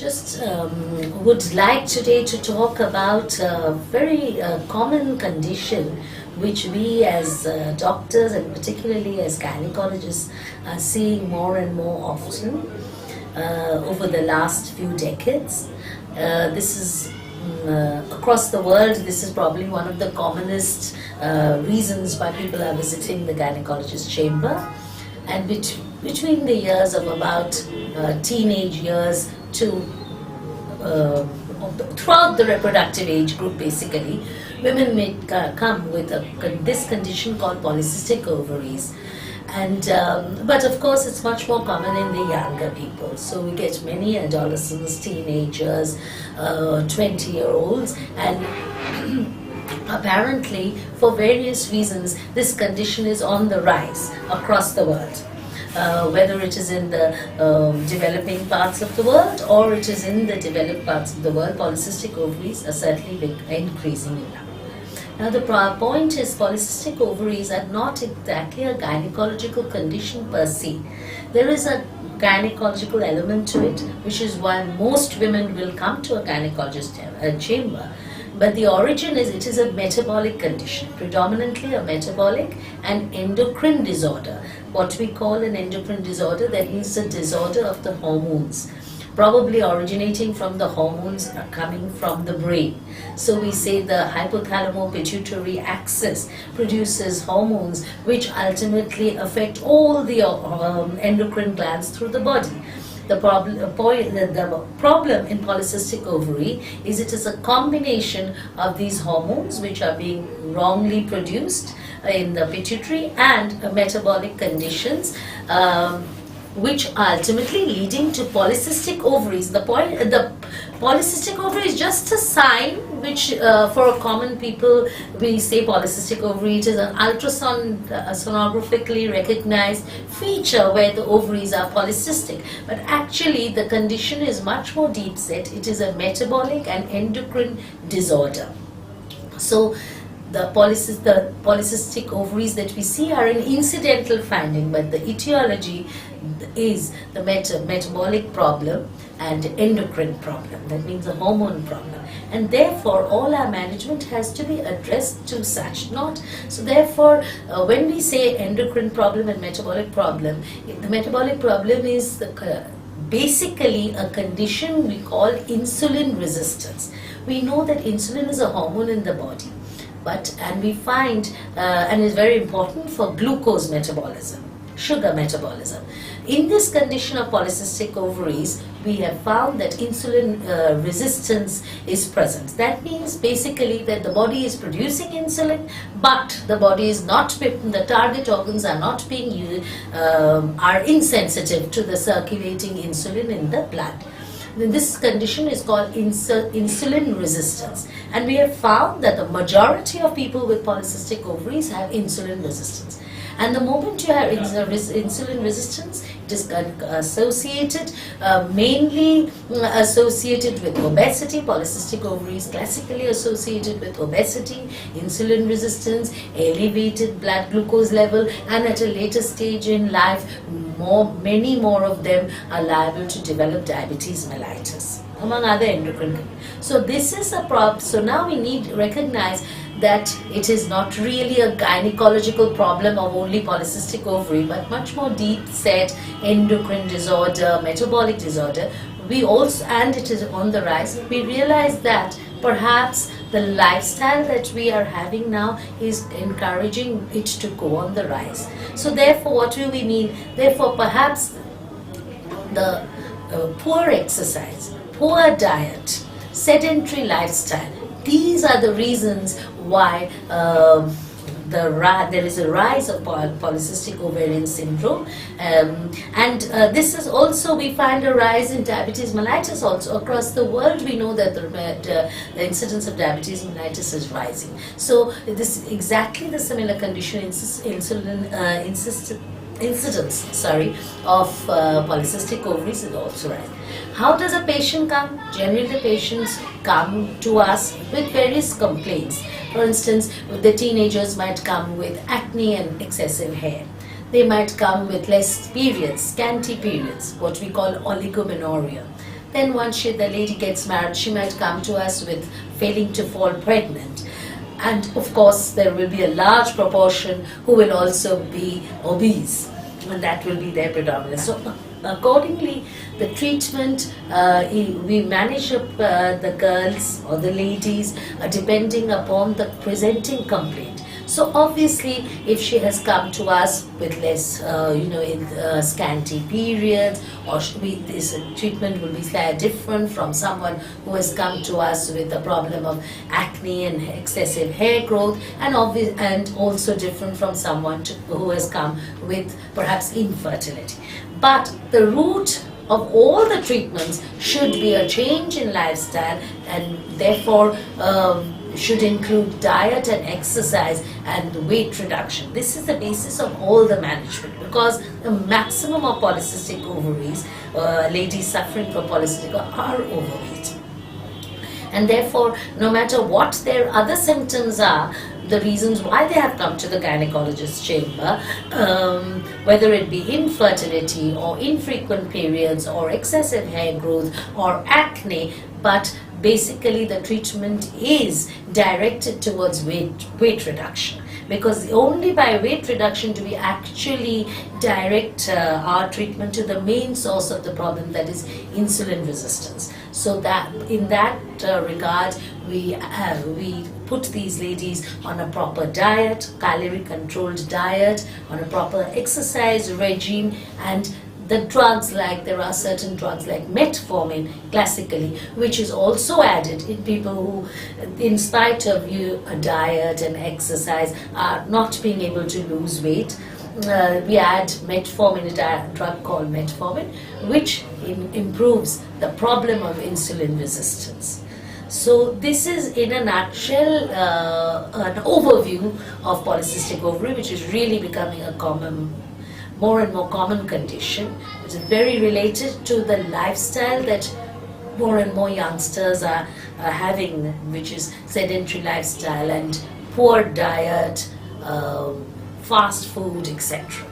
just would like today to talk about a very common condition which we as doctors and particularly as gynecologists are seeing more and more often over the last few decades. This is across the world, this is probably one of the commonest reasons why people are visiting the gynecologist chamber. And between the years of about teenage years to throughout the reproductive age group, basically, women may come with this condition called polycystic ovaries. And but of course it's much more common in the younger people. So we get many adolescents, teenagers, 20-year-olds, and apparently for various reasons this condition is on the rise across the world. Whether it is in the developing parts of the world or it is in the developed parts of the world, polycystic ovaries are certainly increasing in number. Now the point is, polycystic ovaries are not exactly a gynecological condition per se. There is a gynecological element to it, which is why most women will come to a gynecologist chamber. But the origin is, it is a metabolic condition, predominantly a metabolic and endocrine disorder. What we call an endocrine disorder, that means a disorder of the hormones, probably originating from the hormones coming from the brain. So we say the hypothalamo-pituitary axis produces hormones which ultimately affect all the endocrine glands through the body. The problem in polycystic ovary is it is a combination of these hormones which are being wrongly produced in the pituitary and metabolic conditions, which are ultimately leading to polycystic ovaries. The polycystic ovary is just a sign which for common people we say polycystic ovary. It is an sonographically recognized feature where the ovaries are polycystic, but actually the condition is much more deep set. It is a metabolic and endocrine disorder. So the polycystic ovaries that we see are an incidental finding, but the etiology is the metabolic problem and endocrine problem. That means a hormone problem. And therefore, all our management has to be addressed to such. So therefore, when we say endocrine problem and metabolic problem, the metabolic problem is basically a condition we call insulin resistance. We know that insulin is a hormone in the body. And we find, and is very important for glucose metabolism, sugar metabolism. In this condition of polycystic ovaries, we have found that insulin resistance is present. That means basically that the body is producing insulin, but the body is not, the target organs are not being used, are insensitive to the circulating insulin in the blood. This condition is called insulin resistance, and we have found that the majority of people with polycystic ovaries have insulin resistance. And the moment you have insulin resistance, it is associated, mainly associated with obesity. Polycystic ovaries classically associated with obesity, insulin resistance, elevated blood glucose level, and at a later stage in life, many more of them are liable to develop diabetes mellitus, among other endocrine conditions. So this is a problem. So now we need to recognize that it is not really a gynecological problem of only polycystic ovary, but much more deep set endocrine disorder, metabolic disorder. We also, and it is on the rise, we realize that perhaps the lifestyle that we are having now is encouraging it to go on the rise. So therefore, what do we mean? Therefore, perhaps the poor exercise, poor diet, sedentary lifestyle, these are the reasons why there is a rise of polycystic ovarian syndrome, and this is also, we find a rise in diabetes mellitus also across the world. We know that the incidence of diabetes mellitus is rising. So this is exactly the similar condition, incidence of polycystic ovaries is also rising. How does a patient come? Generally the patients come to us with various complaints. For instance, the teenagers might come with acne and excessive hair. They might come with less periods, scanty periods, what we call oligomenorrhea. Then once the lady gets married, she might come to us with failing to fall pregnant. And of course, there will be a large proportion who will also be obese, and that will be their predominance. So accordingly, the treatment, we manage the girls or the ladies depending upon the presenting complaint. So obviously, if she has come to us with less, in scanty periods, or this treatment will be slightly different from someone who has come to us with a problem of acne and excessive hair growth, and also different from someone who has come with perhaps infertility. But the root of all the treatments should be a change in lifestyle, and therefore should include diet and exercise and weight reduction. This is the basis of all the management, because the maximum of polycystic ovaries, ladies suffering from polycystic are overweight. And therefore, no matter what their other symptoms are, the reasons why they have come to the gynecologist's chamber, whether it be infertility or infrequent periods or excessive hair growth or acne, but basically the treatment is directed towards weight reduction, because only by weight reduction do we actually direct our treatment to the main source of the problem, that is insulin resistance. So that in that regard, we put these ladies on a proper diet, calorie controlled diet, on a proper exercise regime, and the drugs, like there are certain drugs like metformin classically, which is also added in people who, in spite of a diet and exercise, are not being able to lose weight. We add metformin, a drug called metformin, which improves the problem of insulin resistance. So this is in a nutshell an overview of polycystic ovary, which is really becoming a more and more common condition, which is very related to the lifestyle that more and more youngsters are having, which is sedentary lifestyle and poor diet, fast food, etc.